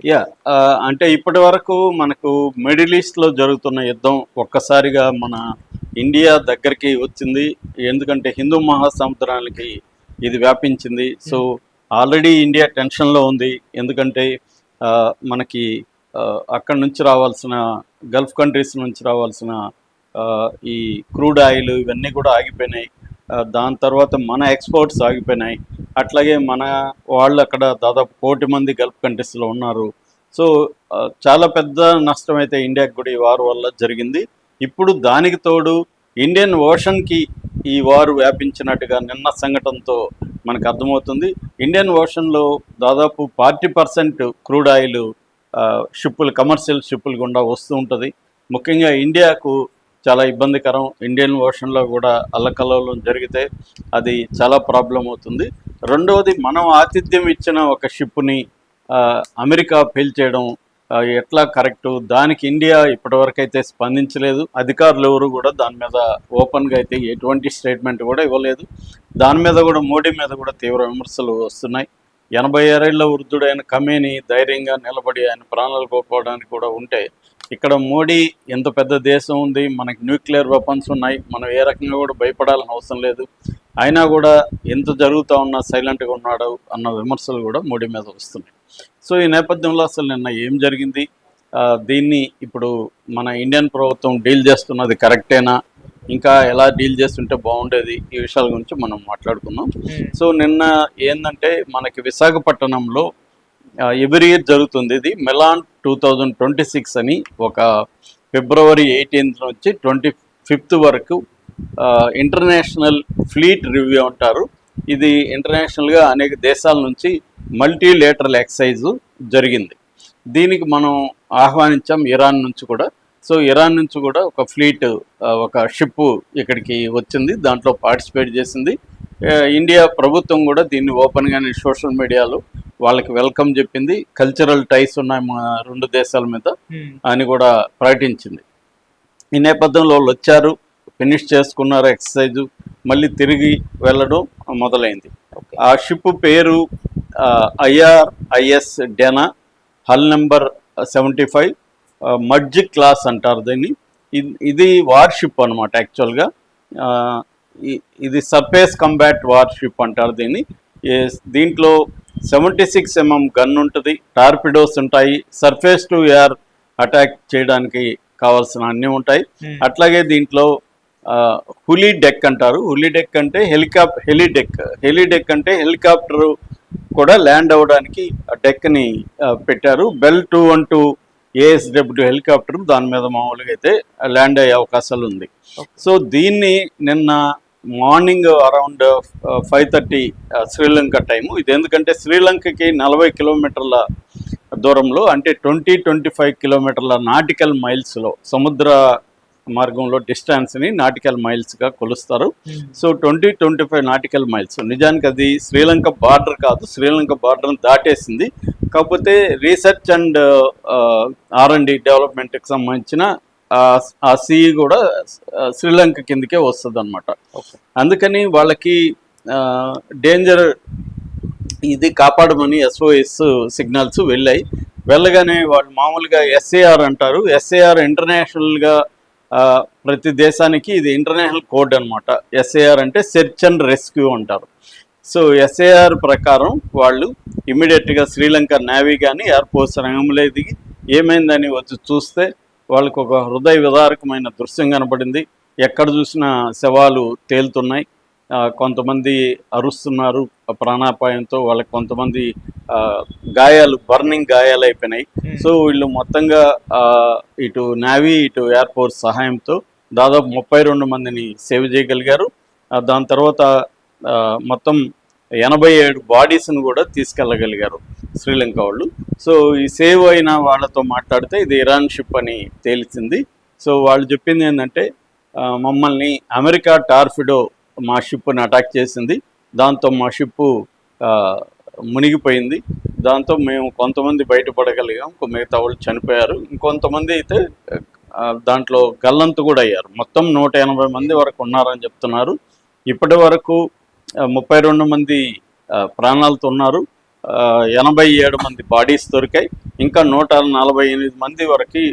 Yeah అంటే ఇప్పటి వరకు మనకు మిడిల్ ఈస్ట్లో జరుగుతున్న యుద్ధం ఒక్కసారిగా మన ఇండియా దగ్గరికి వచ్చింది. ఎందుకంటే హిందూ మహాసముద్రానికి ఇది వ్యాపించింది. సో ఆల్రెడీ ఇండియా టెన్షన్లో ఉంది. ఎందుకంటే మనకి అక్కడి నుంచి రావాల్సిన గల్ఫ్ కంట్రీస్ నుంచి రావాల్సిన ఈ క్రూడ్ ఆయిల్ ఇవన్నీ కూడా ఆగిపోయినాయి. దాని తర్వాత మన ఎక్స్పోర్ట్స్ ఆగిపోయినాయి. అట్లాగే మన వాళ్ళు అక్కడ దాదాపు 1,00,00,000 మంది గల్ఫ్ కంట్రీస్లో ఉన్నారు. సో చాలా పెద్ద నష్టం అయితే ఇండియాకి కూడా ఈ వార్ వల్ల జరిగింది. ఇప్పుడు దానికి తోడు ఇండియన్ ఓషన్కి ఈ వారు వ్యాపించినట్టుగా నిన్న సంఘటనతో మనకు అర్థమవుతుంది. ఇండియన్ ఓషన్లో దాదాపు 40% క్రూడ్ ఆయిల్ షిప్పులు, కమర్షియల్ షిప్పులు గుండా వస్తూ ఉంటుంది. ముఖ్యంగా ఇండియాకు చాలా ఇబ్బందికరం. ఇండియన్ ఓషన్లో కూడా అల్లకల్లోలం జరిగితే అది చాలా ప్రాబ్లం అవుతుంది. రెండవది, మనం ఆతిథ్యం ఇచ్చిన ఒక షిప్ని అమెరికా పేల్చేయడం ఎట్లా కరెక్టు? దానికి ఇండియా ఇప్పటివరకు అయితే స్పందించలేదు. అధికారులు ఎవరు కూడా దాని మీద ఓపెన్గా అయితే ఎటువంటి స్టేట్మెంట్ కూడా ఇవ్వలేదు. దాని మీద కూడా మోడీ మీద కూడా తీవ్ర విమర్శలు వస్తున్నాయి. 86 ఏళ్ల వృద్ధుడైన ఖమేని ధైర్యంగా నిలబడి ఆయన ప్రాణాలు కోల్పోవడానికి కూడా ఉంటే, ఇక్కడ మోడీ ఎంత పెద్ద దేశం ఉంది, మనకి న్యూక్లియర్ వెపన్స్ ఉన్నాయి, మనం ఏ రకంగా కూడా భయపడాల్సిన అవసరం లేదు, అయినా కూడా ఎంత జరుగుతూ ఉన్నా సైలెంట్గా ఉన్నాడు అన్న విమర్శలు కూడా మోడీ మీద వస్తున్నాయి. సో ఈ నేపథ్యంలో అసలు నిన్న ఏం జరిగింది, దీన్ని ఇప్పుడు మన ఇండియన్ ప్రభుత్వం డీల్ చేస్తున్నది కరెక్టేనా, ఇంకా ఎలా డీల్ చేస్తుంటే బాగుండేది, ఈ విషయాల గురించి మనం మాట్లాడుకుందాం. సో నిన్న ఏంటంటే మనకి విశాఖపట్నంలో ఎవ్రీ ఇయర్ జరుగుతుంది ఇది మెలాన్ 2026 అని. ఒక ఫిబ్రవరి 18 నుంచి 25 వరకు ఇంటర్నేషనల్ ఫ్లీట్ రివ్యూ అంటారు. ఇది ఇంటర్నేషనల్గా అనేక దేశాల నుంచి మల్టీలేటరల్ ఎక్సైజ్ జరిగింది. దీనికి మనం ఆహ్వానించాం ఇరాన్ నుంచి కూడా. సో ఇరాన్ నుంచి కూడా ఒక ఫ్లీట్, ఒక షిప్ ఇక్కడికి వచ్చింది, దాంట్లో పార్టిసిపేట్ చేసింది. ఇండియా ప్రభుత్వం కూడా దీన్ని ఓపెన్గానే సోషల్ మీడియాలో వాళ్ళకి వెల్కమ్ చెప్పింది. కల్చరల్ టైస్ ఉన్నాయి మన రెండు దేశాల మీద అని కూడా ప్రకటించింది. ఈ నేపథ్యంలో వాళ్ళు వచ్చారు, ఫినిష్ చేసుకున్నారు ఎక్సర్సైజు, మళ్ళీ తిరిగి వెళ్ళడం మొదలైంది. ఆ షిప్ పేరు IRIS డెనా, హల్ నెంబర్ 75, మడ్జ్ క్లాస్ అంటారు దీన్ని. ఇది వార్షిప్ అనమాట. యాక్చువల్గా ఇది సర్ఫేస్ కంబాట్ వార్షిప్ అంటారు దీన్ని. దీంట్లో 76 mm గన్ ఉంటుంది, టార్పిడోస్ ఉంటాయి, సర్ఫేస్ టు ఎయిర్ అటాక్ చేయడానికి కావాల్సిన అన్నీ ఉంటాయి. అట్లాగే దీంట్లో హులీ డెక్ అంటారు. హులీ డెక్ అంటే హెలిడెక్ అంటే హెలికాప్టర్ కూడా ల్యాండ్ అవ్వడానికి డెక్ని పెట్టారు. బెల్ 212 ASW హెలికాప్టర్ దాని మీద మామూలుగా అయితే ల్యాండ్ అయ్యే అవకాశాలు ఉంది. సో దీన్ని నిన్న మార్నింగ్ అరౌండ్ 5:30 శ్రీలంక టైము. ఇది ఎందుకంటే శ్రీలంకకి 40 కిలోమీటర్ల దూరంలో, అంటే 20-25 కిలోమీటర్ల నాటికల్ మైల్స్లో, సముద్ర మార్గంలో డిస్టెన్స్ని నాటికల్ మైల్స్గా కొలుస్తారు. So 20-25 nautical miles. నిజానికి అది శ్రీలంక బార్డర్ కాదు, శ్రీలంక బార్డర్ని దాటేసింది. కాకపోతే రీసెర్చ్ అండ్ R&D డెవలప్మెంట్కి సంబంధించిన ఆ సీ కూడా శ్రీలంక కిందకే వస్తుంది అనమాట. అందుకని వాళ్ళకి డేంజర్ ఇది కాపాడమని SOS సిగ్నల్స్ వెళ్ళాయి. వెళ్ళగానే వాళ్ళు మామూలుగా SAR అంటారు. SAR ఇంటర్నేషనల్గా ప్రతి దేశానికి ఇది ఇంటర్నేషనల్ కోడ్ అనమాట. SAR అంటే సెర్చ్ అండ్ రెస్క్యూ అంటారు. సో SAR ప్రకారం వాళ్ళు ఇమీడియట్గా శ్రీలంక నేవీ కానీ ఎయిర్ ఫోర్స్ రంగంలో దిగి ఏమైందని వచ్చి చూస్తే వాళ్ళకు ఒక హృదయ విదారకమైన దృశ్యం కనబడింది. ఎక్కడ చూసినా శవాలు తేలుతున్నాయి, కొంతమంది అరుస్తున్నారు ప్రాణాపాయంతో, వాళ్ళకి కొంతమంది గాయాలు, బర్నింగ్ గాయాలు అయిపోయినాయి. సో వీళ్ళు మొత్తంగా ఇటు నేవీ ఇటు ఎయిర్ ఫోర్స్ సహాయంతో దాదాపు 32 మందిని సేవ్ చేయగలిగారు. దాని తర్వాత మొత్తం 87 బాడీస్ను కూడా తీసుకెళ్ళగలిగారు శ్రీలంక వాళ్ళు. సో ఈ సేవ్ అయిన వాళ్ళతో మాట్లాడితే ఇది ఇరాన్ షిప్ అని తేలిచింది. సో వాళ్ళు చెప్పింది ఏంటంటే, మమ్మల్ని అమెరికా టార్పిడో మా షిప్ని అటాక్ చేసింది, దాంతో మా షిప్పు మునిగిపోయింది, దాంతో మేము కొంతమంది బయటపడగలిగాం, మిగతా వాళ్ళు చనిపోయారు, ఇంకొంతమంది అయితే దాంట్లో గల్లంతు కూడా అయ్యారు. మొత్తం 180 మంది వరకు ఉన్నారని చెప్తున్నారు. ఇప్పటి వరకు 32 మంది ప్రాణాలతో ఉన్నారు. 87 మంది బాడీస్ దొరికాయి. ఇంకా 148 మంది వరకు